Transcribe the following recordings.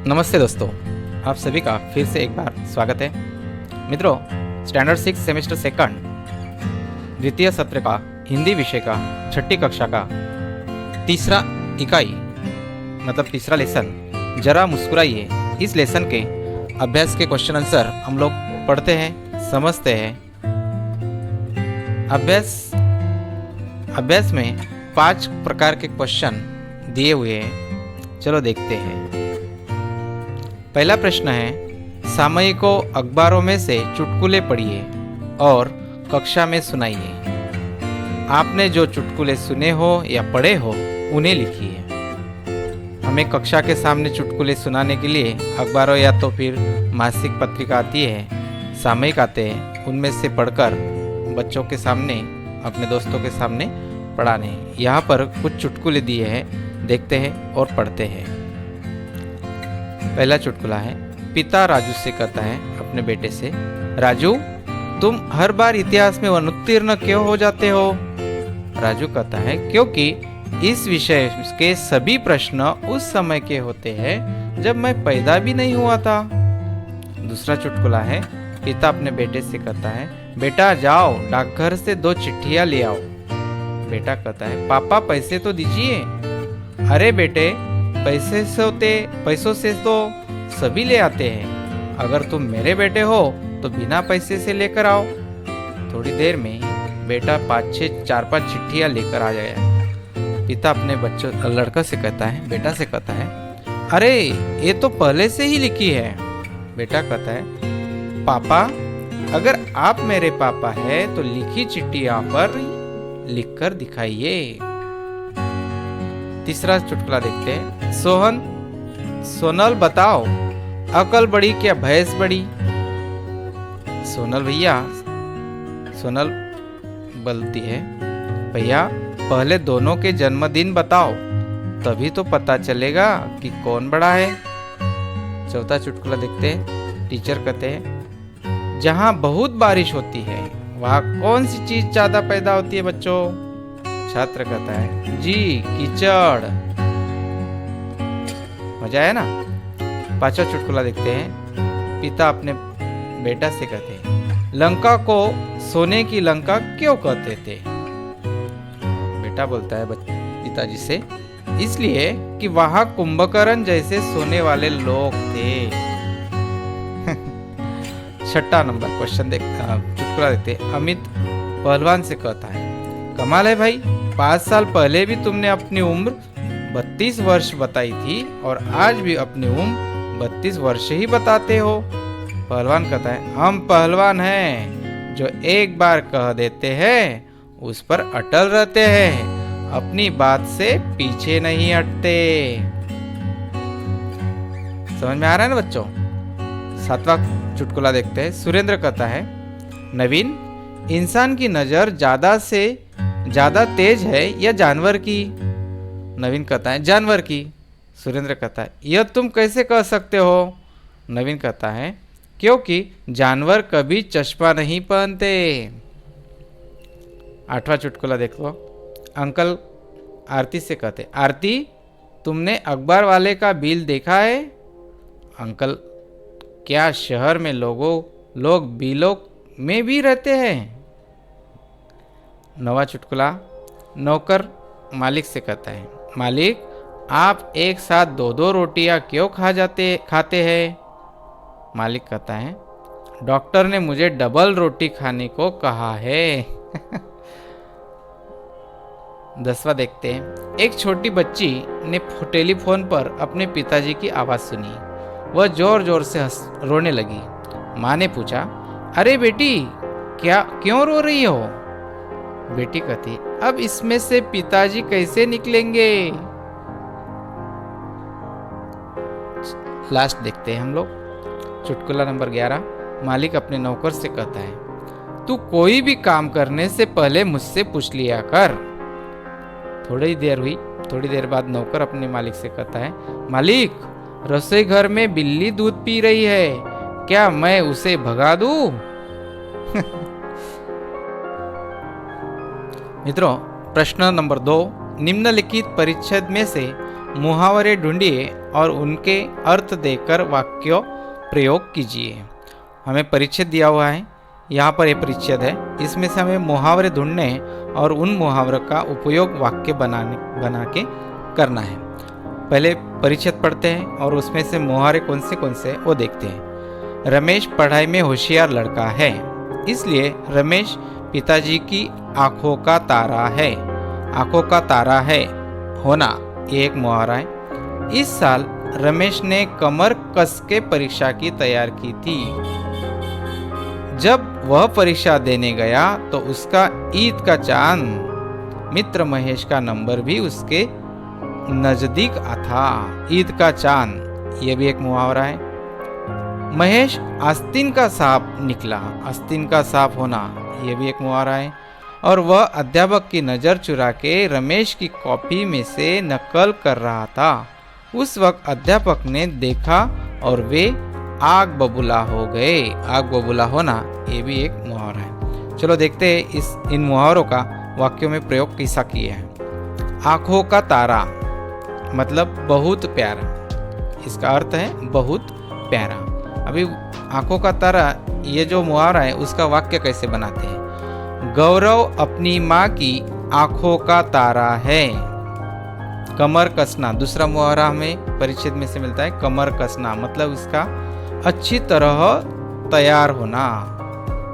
नमस्ते दोस्तों, आप सभी का फिर से एक बार स्वागत है। मित्रों, स्टैंडर्ड 6 सेमेस्टर सेकंड द्वितीय सत्र का हिंदी विषय का छठी कक्षा का तीसरा इकाई मतलब तीसरा लेसन जरा मुस्कुराइए, इस लेसन के अभ्यास के क्वेश्चन आंसर हम लोग पढ़ते हैं, समझते हैं। अभ्यास में 5 प्रकार के क्वेश्चन दिए हुए हैं, चलो देखते हैं। पहला प्रश्न है, सामयिकों अखबारों में से चुटकुले पढ़िए और कक्षा में सुनाइए। आपने जो चुटकुले सुने हो या पढ़े हो उन्हें लिखिए। हमें कक्षा के सामने चुटकुले सुनाने के लिए अखबारों या तो फिर मासिक पत्रिका आती है, सामयिक आते हैं, उनमें से पढ़कर बच्चों के सामने, अपने दोस्तों के सामने पढ़ाने। यहाँ पर कुछ चुटकुले दिए हैं, देखते हैं और पढ़ते हैं। पहला चुटकुला है, पिता राजू से कहता है अपने बेटे से, राजू तुम हर बार इतिहास में अनुत्तीर्ण क्यों हो जाते हो? राजू कहता है, क्योंकि इस विषय के सभी प्रश्न उस समय के होते हैं जब मैं पैदा भी नहीं हुआ था। दूसरा चुटकुला है, पिता अपने बेटे से कहता है, बेटा जाओ डाकघर से 2 चिट्ठियां ले आओ। बेटा कहता है, पापा पैसे तो दीजिए। अरे बेटे, पैसों से तो सभी ले आते हैं, अगर तुम मेरे बेटे हो तो बिना पैसे से लेकर आओ। थोड़ी देर में बेटा 4-5 चिट्ठियां लेकर आ गया। पिता अपने लड़का से कहता है, बेटा से कहता है, अरे ये तो पहले से ही लिखी है। बेटा कहता है, पापा अगर आप मेरे पापा है तो लिखी चिट्ठियां पर लिखकर दिखाइए। तीसरा चुटकुला देखते हैं, सोनल बताओ, अकल बड़ी क्या भैंस बड़ी? सोनल बोलती है, भैया पहले दोनों के जन्मदिन बताओ, तभी तो पता चलेगा कि कौन बड़ा है। चौथा चुटकुला देखते हैं, टीचर कहते हैं, जहां बहुत बारिश होती है वहां कौन सी चीज ज्यादा पैदा होती है बच्चों? छात्र कहता है, जी कीचड़। मजा आया ना? पांचवा चुटकुला देखते हैं, पिता अपने बेटा से कहते हैं, लंका को सोने की लंका क्यों कहते थे? बेटा बोलता है पिताजी से, इसलिए कि वहां कुंभकर्ण जैसे सोने वाले लोग थे। छठा नंबर क्वेश्चन चुटकुला देखते हैं, अमित पहलवान से कहता है, कमाल है भाई, 5 साल पहले भी तुमने अपनी उम्र 32 वर्ष बताई थी और आज भी अपनी उम्र 32 वर्ष ही बताते हो। पहलवान कहता है, हम पहलवान हैं जो एक बार कह देते हैं उस पर अटल रहते हैं, अपनी बात से पीछे नहीं हटते। समझ में आ रहा है ना बच्चों? 7वां चुटकुला देखते हैं, सुरेंद्र कहता है, नवीन इंसान की नजर ज्यादा तेज है या जानवर की? नवीन कहता है, जानवर की। सुरेंद्र कहता है, यह तुम कैसे कह सकते हो? नवीन कहता है, क्योंकि जानवर कभी चश्मा नहीं पहनते। 8वां चुटकुला देख लो, अंकल आरती से कहते, आरती तुमने अखबार वाले का बिल देखा है? अंकल, क्या शहर में लोग बिलों में भी रहते हैं? 9वां चुटकुला, नौकर मालिक से कहता है, मालिक आप एक साथ 2-2 रोटियां क्यों खाते हैं? मालिक कहता है, डॉक्टर ने मुझे डबल रोटी खाने को कहा है। 10वां देखते हैं, एक छोटी बच्ची ने टेलीफोन पर अपने पिताजी की आवाज सुनी। वह जोर जोर से रोने लगी। माँ ने पूछा, अरे बेटी क्यों रो रही हो? बेटी कहती, अब इसमें से पिताजी कैसे निकलेंगे? लास्ट देखते हैं हम लोग, चुटकुला नंबर 11, मालिक अपने नौकर से कहता है, तू कोई भी काम करने से पहले मुझसे पूछ लिया कर। थोड़ी देर बाद नौकर अपने मालिक से कहता है, मालिक रसोई घर में बिल्ली दूध पी रही है, क्या मैं उसे भगा दूं? मित्रों, प्रश्न नंबर 2, निम्नलिखित परिच्छेद में से मुहावरे ढूंढिए और उनके अर्थ देकर वाक्यों प्रयोग कीजिए। हमें परिच्छेद दिया हुआ है, यहाँ पर एक परिच्छेद है, इसमें से हमें मुहावरे ढूंढने और उन मुहावरों का उपयोग वाक्य बना के करना है। पहले परिच्छेद पढ़ते हैं और उसमें से मुहावरे कौन से वो देखते हैं। रमेश पढ़ाई में होशियार लड़का है, इसलिए रमेश पिताजी की आंखों का तारा है। आंखों का तारा है होना, ये एक मुहावरा है। इस साल रमेश ने कमर कस के परीक्षा की तैयारी की थी। जब वह परीक्षा देने गया तो उसका ईद का चांद मित्र महेश का नंबर भी उसके नजदीक था। ईद का चांद, ये भी एक मुहावरा है। महेश आस्तीन का सांप निकला। आस्तीन का सांप होना, ये भी एक मुहावरा है। और वह अध्यापक की नज़र चुरा के रमेश की कॉपी में से नकल कर रहा था। उस वक्त अध्यापक ने देखा और वे आग बबूला हो गए। आग बबूला होना, ये भी एक मुहावरा है। चलो देखते हैं इन मुहावरों का वाक्यों में प्रयोग कैसा किया है। आंखों का तारा मतलब बहुत प्यारा, इसका अर्थ है बहुत प्यारा। अभी आंखों का तारा, ये जो मुहावरा है उसका वाक्य कैसे बनाते हैं। गौरव अपनी माँ की आंखों का तारा है। कमर कसना, दूसरा मुहावरा हमें परिच्छेद में से मिलता है। कमर कसना मतलब इसका अच्छी तरह तैयार होना।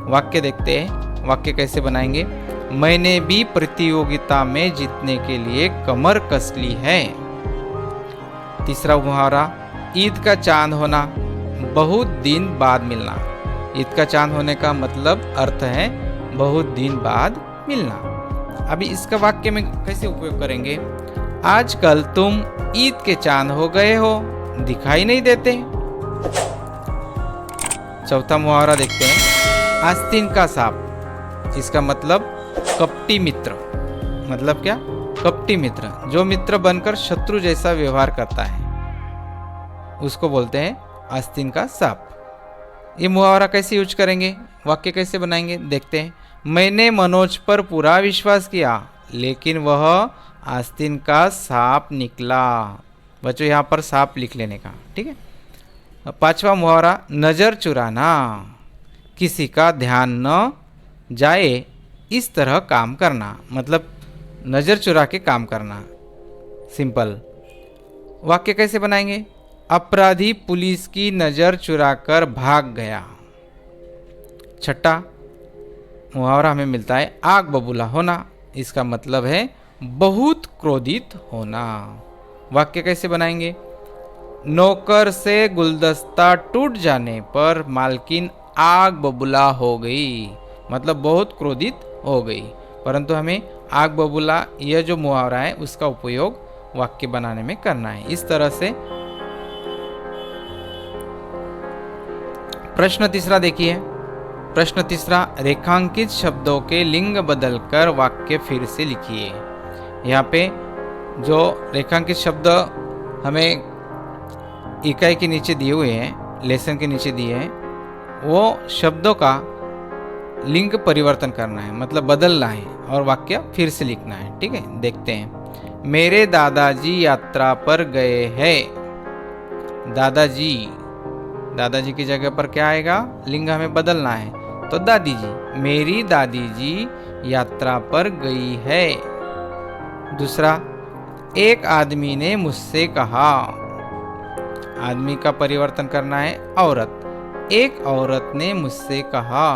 वाक्य देखते हैं, वाक्य कैसे बनाएंगे। मैंने भी प्रतियोगिता में जीतने के लिए कमर कस ली है। तीसरा मुहावरा, ईद का चांद होना, बहुत दिन बाद मिलना। ईद का चांद होने का मतलब अर्थ है बहुत दिन बाद मिलना। अभी इसका वाक्य में कैसे उपयोग करेंगे। आजकल तुम ईद के चांद हो गए हो, दिखाई नहीं देते। चौथा मुहावरा देखते हैं, आस्तीन का सांप। इसका मतलब कपटी मित्र। मतलब क्या, कपटी मित्र, जो मित्र बनकर शत्रु जैसा व्यवहार करता है उसको बोलते हैं आस्तीन का सांप। ये मुहावरा कैसे यूज करेंगे, वाक्य कैसे बनाएंगे देखते हैं। मैंने मनोज पर पूरा विश्वास किया लेकिन वह आस्तीन का सांप निकला। बच्चों यहाँ पर सांप लिख लेने का, ठीक है। पांचवा मुहावरा, नजर चुराना, किसी का ध्यान न जाए इस तरह काम करना। मतलब नजर चुरा के काम करना, सिंपल। वाक्य कैसे बनाएंगे। अपराधी पुलिस की नजर चुराकर भाग गया। छठा मुहावरा हमें मिलता है, आग बबूला होना। इसका मतलब है बहुत क्रोधित होना। वाक्य कैसे बनाएंगे। नौकर से गुलदस्ता टूट जाने पर मालकिन आग बबूला हो गई। मतलब बहुत क्रोधित हो गई। परंतु हमें आग बबूला यह जो मुहावरा है उसका उपयोग वाक्य बनाने में करना है। इस तरह से प्रश्न तीसरा देखिए। प्रश्न तीसरा, रेखांकित शब्दों के लिंग बदलकर वाक्य फिर से लिखिए। यहाँ पे जो रेखांकित शब्द हमें इकाई के नीचे दिए हुए हैं, लेसन के नीचे दिए हैं, वो शब्दों का लिंग परिवर्तन करना है, मतलब बदलना है और वाक्य फिर से लिखना है। ठीक है, देखते हैं। मेरे दादाजी यात्रा पर गए हैं। दादाजी, दादाजी की जगह पर क्या आएगा, लिंग हमें बदलना है, तो दादी जी। मेरी दादी जी यात्रा पर गई है। दूसरा, एक आदमी ने मुझसे कहा। आदमी का परिवर्तन करना है औरत। एक औरत ने मुझसे कहा।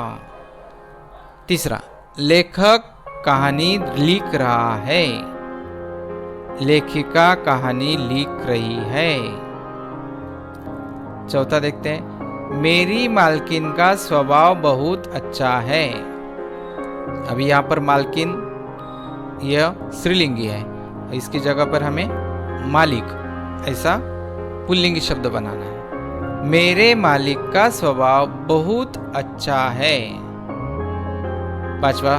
तीसरा, लेखक कहानी लिख रहा है। लेखिका कहानी लिख रही है। चौथा देखते हैं, मेरी मालकिन का स्वभाव बहुत अच्छा है। अभी यहाँ पर मालकिन यह स्त्रीलिंगी है, इसकी जगह पर हमें मालिक ऐसा पुल्लिंगी शब्द बनाना है। मेरे मालिक का स्वभाव बहुत अच्छा है। पांचवा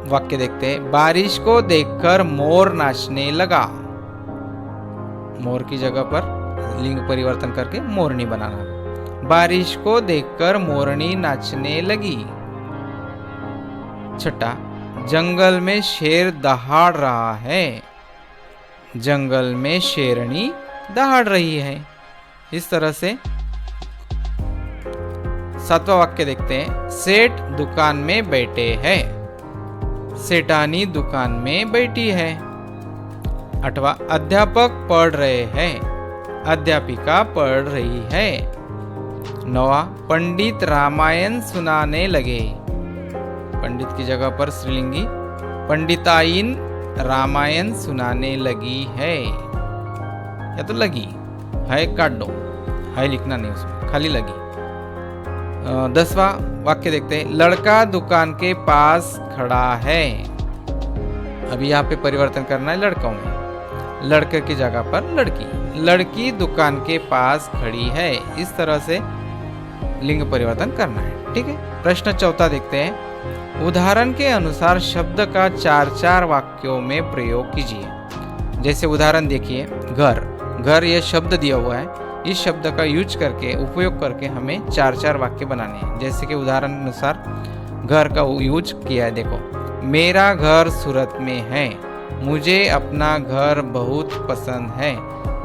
वाक्य देखते हैं, बारिश को देखकर मोर नाचने लगा। मोर की जगह पर लिंग परिवर्तन करके मोरनी बनाना। बारिश को देखकर मोरनी नाचने लगी। छठा, जंगल में शेर दहाड़ रहा है। जंगल में शेरनी दहाड़ रही है। इस तरह से 7वां वाक्य देखते हैं। सेठ दुकान में बैठे हैं। सेठानी दुकान में बैठी है। 8वां अध्यापक पढ़ रहे हैं। अध्यापिका पढ़ रही है। 9वां पंडित रामायण सुनाने लगे। पंडित की जगह पर स्त्रीलिंगी पंडिताइन रामायण सुनाने लगी है, या तो लगी है, काट दो, है लिखना नहीं उसमें, खाली लगी। 10वां वाक्य देखते हैं। लड़का दुकान के पास खड़ा है। अभी यहाँ पे परिवर्तन करना है लड़कों में, लड़के की जगह पर लड़की। लड़की दुकान के पास खड़ी है। इस तरह से लिंग परिवर्तन करना है, ठीक है। प्रश्न 4 देखते हैं। उदाहरण के अनुसार शब्द का 4-4 वाक्यों में प्रयोग कीजिए। जैसे उदाहरण देखिए, घर। घर यह शब्द दिया हुआ है। इस शब्द का यूज करके, उपयोग करके हमें 4-4 वाक्य बनाने हैं। जैसे कि उदाहरण अनुसार घर का यूज किया है। देखो, मेरा घर सूरत में है। मुझे अपना घर बहुत पसंद है।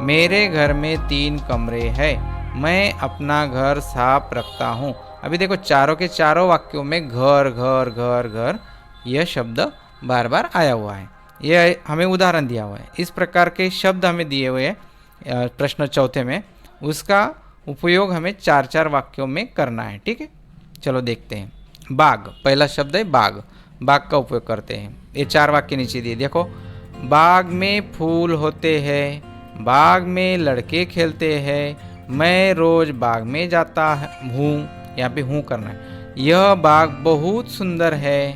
मेरे घर में 3 कमरे हैं। मैं अपना घर साफ रखता हूँ। अभी देखो, चारों के चारों वाक्यों में घर घर घर घर यह शब्द बार बार आया हुआ है। यह हमें उदाहरण दिया हुआ है। इस प्रकार के शब्द हमें दिए हुए हैं प्रश्न 4 में। उसका उपयोग हमें 4-4 वाक्यों में करना है, ठीक है। चलो देखते हैं। बाग, पहला शब्द है बाग। बाग का उपयोग करते हैं। ये 4 वाक्य नीचे दिए, देखो। बाग में फूल होते हैं। बाग में लड़के खेलते हैं। मैं रोज बाग में जाता हूँ। यहाँ पे हूँ करना है। यह बाग बहुत सुंदर है,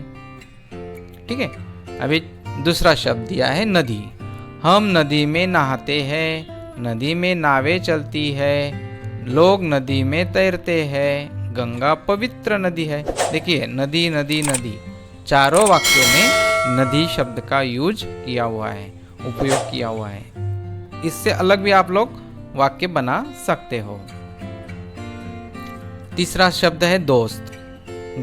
ठीक है। अभी दूसरा शब्द दिया है नदी। हम नदी में नहाते हैं। नदी में नावें चलती है। लोग नदी में तैरते हैं। गंगा पवित्र नदी है। देखिए, नदी नदी नदी, चारों वाक्यों में नदी शब्द का यूज किया हुआ है, उपयोग किया हुआ है। इससे अलग भी आप लोग वाक्य बना सकते हो। तीसरा शब्द है दोस्त।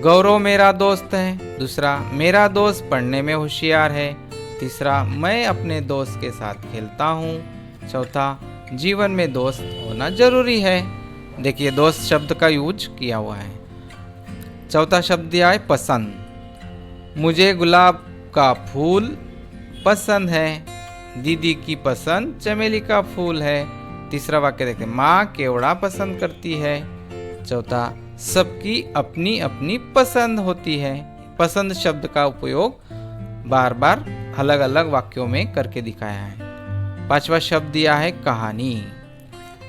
गौरव मेरा दोस्त है। दूसरा, मेरा दोस्त पढ़ने में होशियार है। तीसरा, मैं अपने दोस्त के साथ खेलता हूँ। चौथा, जीवन में दोस्त होना जरूरी है। देखिए, दोस्त शब्द का यूज किया हुआ है। चौथा शब्द दिया है पसंद। मुझे गुलाब का फूल पसंद है। दीदी की पसंद चमेली का फूल है। तीसरा वाक्य देखते हैं। माँ केवड़ा पसंद करती है। चौथा, सबकी अपनी अपनी पसंद होती है। पसंद शब्द का उपयोग बार बार अलग अलग वाक्यों में करके दिखाया है। 5वां शब्द दिया है कहानी।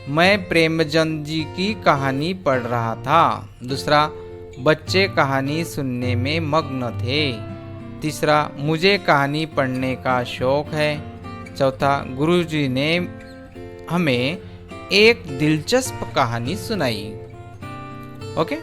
मैं प्रेमचंद जी की कहानी पढ़ रहा था। दूसरा, बच्चे कहानी सुनने में मग्न थे। तीसरा, मुझे कहानी पढ़ने का शौक है। चौथा, गुरुजी ने हमें एक दिलचस्प कहानी सुनाई। ओके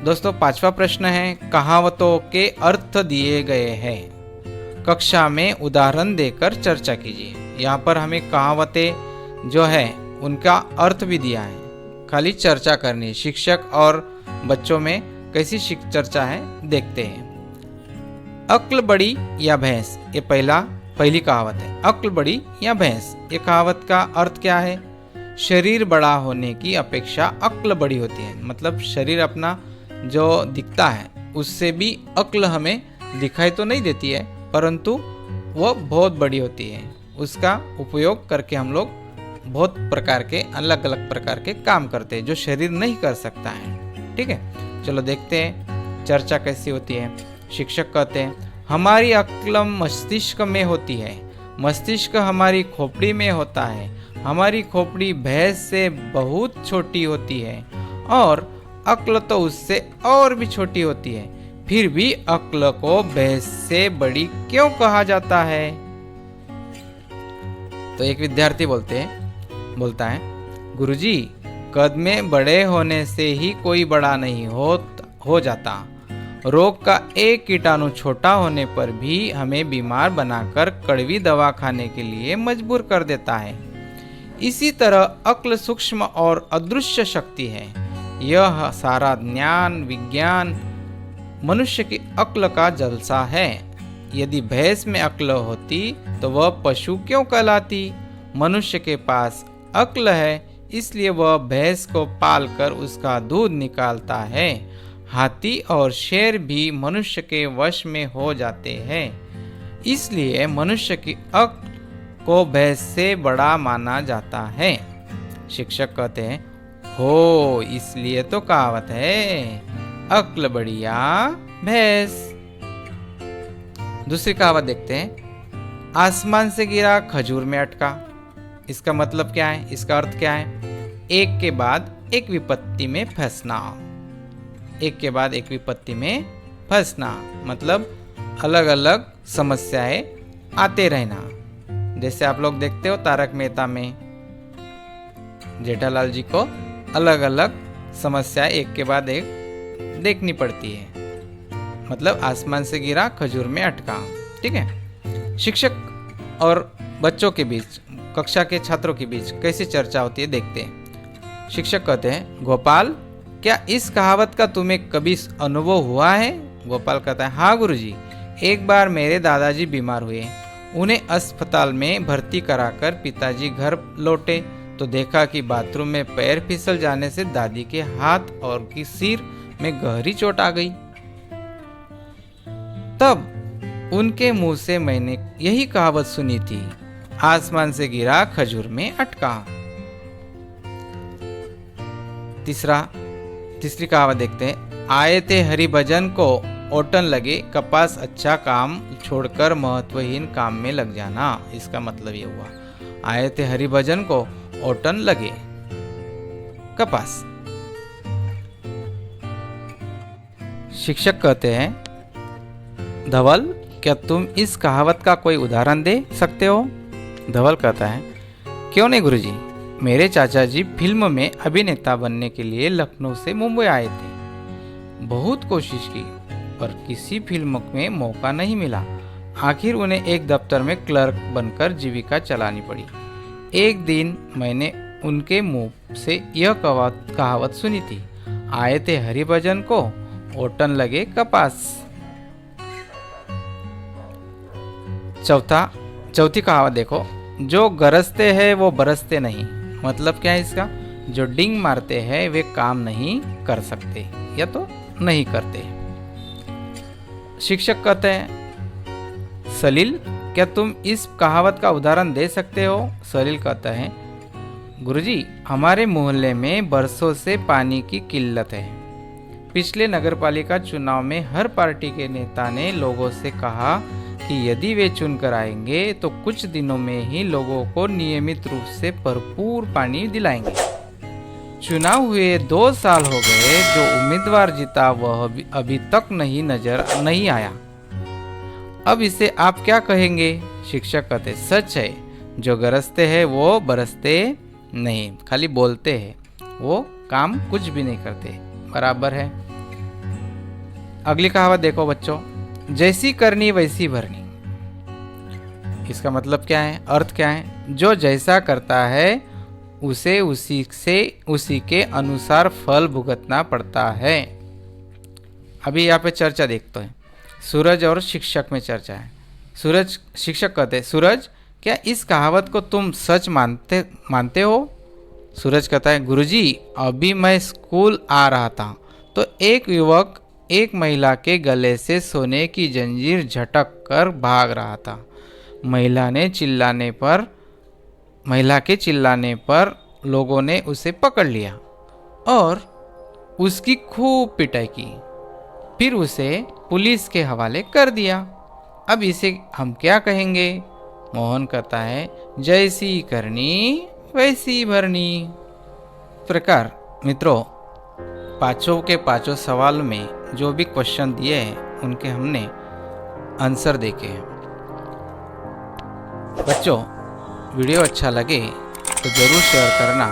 दोस्तों, 5वां प्रश्न है। कहावतों के अर्थ दिए गए हैं। कक्षा में उदाहरण देकर चर्चा कीजिए। यहाँ पर हमें कहावतें जो है उनका अर्थ भी दिया है, खाली चर्चा करनी। शिक्षक और बच्चों में कैसी चर्चा है देखते हैं। अक्ल बड़ी या भैंस, ये पहली कहावत है। अक्ल बड़ी या भैंस, ये कहावत का अर्थ क्या है? शरीर बड़ा होने की अपेक्षा अक्ल बड़ी होती है। मतलब शरीर अपना जो दिखता है उससे भी अक्ल हमें दिखाई तो नहीं देती है, परंतु वो बहुत बड़ी होती है। उसका उपयोग करके हम लोग बहुत प्रकार के अलग अलग प्रकार के काम करते हैं जो शरीर नहीं कर सकता है। ठीक है, चलो देखते हैं चर्चा कैसी होती है। शिक्षक कहते हैं, हमारी अक्ल मस्तिष्क में होती है। मस्तिष्क हमारी खोपड़ी में होता है। हमारी खोपड़ी भैंस से बहुत छोटी होती है और अक्ल तो उससे और भी छोटी होती है। फिर भी अक्ल को भैंस से बड़ी क्यों कहा जाता है? तो एक विद्यार्थी बोलता है, गुरुजी, कद में बड़े होने से ही कोई बड़ा नहीं हो जाता। रोग का एक कीटाणु छोटा होने पर भी हमें बीमार बनाकर कड़वी दवा खाने के लिए मजबूर कर देता है। इसी तरह अक्ल सूक्ष्म और अदृश्य शक्ति है। यह सारा ज्ञान विज्ञान मनुष्य की अक्ल का जलसा है। यदि भैंस में अक्ल होती तो वह पशु क्यों कहलाती? मनुष्य के पास अक्ल है, इसलिए वह भैंस को पालकर उसका दूध निकालता है। हाथी और शेर भी मनुष्य के वश में हो जाते हैं, इसलिए मनुष्य की अक्ल को भैंस से बड़ा माना जाता है। शिक्षक कहते हैं, हो इसलिए तो कहावत है, अक्ल बढ़िया भैंस। दूसरी कहावत देखते हैं, आसमान से गिरा खजूर में अटका। इसका मतलब क्या है? इसका अर्थ क्या है? एक के बाद एक विपत्ति में फंसना। एक के बाद एक विपत्ति में फंसना मतलब अलग अलग समस्याएं आते रहना। जैसे आप लोग देखते हो तारक मेहता में जेठालाल जी को अलग अलग समस्याएं एक के बाद एक देखनी पड़ती है। मतलब आसमान से गिरा खजूर में अटका। ठीक है। शिक्षक और बच्चों के बीच, कक्षा के छात्रों के बीच कैसी चर्चा होती है देखते हैं। शिक्षक कहते हैं, गोपाल क्या इस कहावत का तुम्हें कभी अनुभव हुआ है? गोपाल कहता है, हाँ गुरुजी, एक बार मेरे दादाजी बीमार हुए। उन्हें अस्पताल में भर्ती कराकर पिताजी घर लौटे तो देखा कि बाथरूम में पैर फिसल जाने से दादी के हाथ और की सिर में गहरी चोट आ गई। तब उनके मुंह से मैंने यही कहावत सुनी थी, आसमान से गिरा खजूर में अटका। तीसरी कहावत देखते हैं, आए थे हरि भजन को ओटन लगे, कपास अच्छा काम छोड़कर महत्वहीन काम में लग जाना। इसका मतलब ये हुआ, आए थे हरि भजन को ओटन लगे कपास। शिक्षक कहते हैं, धवल क्या तुम इस कहावत का कोई उदाहरण दे सकते हो? धवल कहता है, क्यों नहीं गुरुजी, मेरे चाचा जी फिल्म में अभिनेता बनने के लिए लखनऊ से मुंबई आए थे। बहुत कोशिश की पर किसी फिल्म में मौका नहीं मिला। आखिर उन्हें एक दफ्तर में क्लर्क बनकर जीविका चलानी पड़ी। एक दिन मैंने उनके मुंह से यह कहावत सुनी थी, आए थे हरिभजन को ओटन लगे कपास। चौथी कहावत देखो, जो गरजते हैं वो बरसते नहीं। मतलब क्या है इसका? जो डिंग मारते हैं वे काम नहीं कर सकते या तो नहीं करते। शिक्षक कहते हैं, सलील क्या तुम इस कहावत का उदाहरण दे सकते हो? सलील कहता है, गुरुजी हमारे मोहल्ले में बरसों से पानी की किल्लत है। पिछले नगरपालिका चुनाव में हर पार्टी के नेता ने लोगों से कहा कि यदि वे चुनकर आएंगे तो कुछ दिनों में ही लोगों को नियमित रूप से भरपूर पानी दिलाएंगे। चुनाव हुए 2 साल हो गए, जो उम्मीदवार जीता वह अभी तक नजर नहीं आया। अब इसे आप क्या कहेंगे? शिक्षक कहते, सच है, जो गरजते हैं वो बरसते नहीं, खाली बोलते हैं, वो काम कुछ भी नहीं करते। बराबर है। अगली कहावत देखो बच्चों, जैसी करनी वैसी भरनी। इसका मतलब क्या है? अर्थ क्या है? जो जैसा करता है उसे उसी के अनुसार फल भुगतना पड़ता है। अभी यहाँ पे चर्चा देखते हैं। सूरज और शिक्षक में चर्चा है। शिक्षक कहते हैं, सूरज क्या इस कहावत को तुम सच मानते हो? सूरज कहता है, गुरुजी अभी मैं स्कूल आ रहा था तो एक युवक एक महिला के गले से सोने की जंजीर झटक कर भाग रहा था। महिला के चिल्लाने पर लोगों ने उसे पकड़ लिया और उसकी खूब पिटाई की, फिर उसे पुलिस के हवाले कर दिया। अब इसे हम क्या कहेंगे? मोहन कहता है, जैसी करनी वैसी भरनी। प्रकार मित्रों, पांचों के पांचों सवाल में जो भी क्वेश्चन दिए हैं उनके हमने आंसर देखे हैं। बच्चों वीडियो अच्छा लगे तो ज़रूर शेयर करना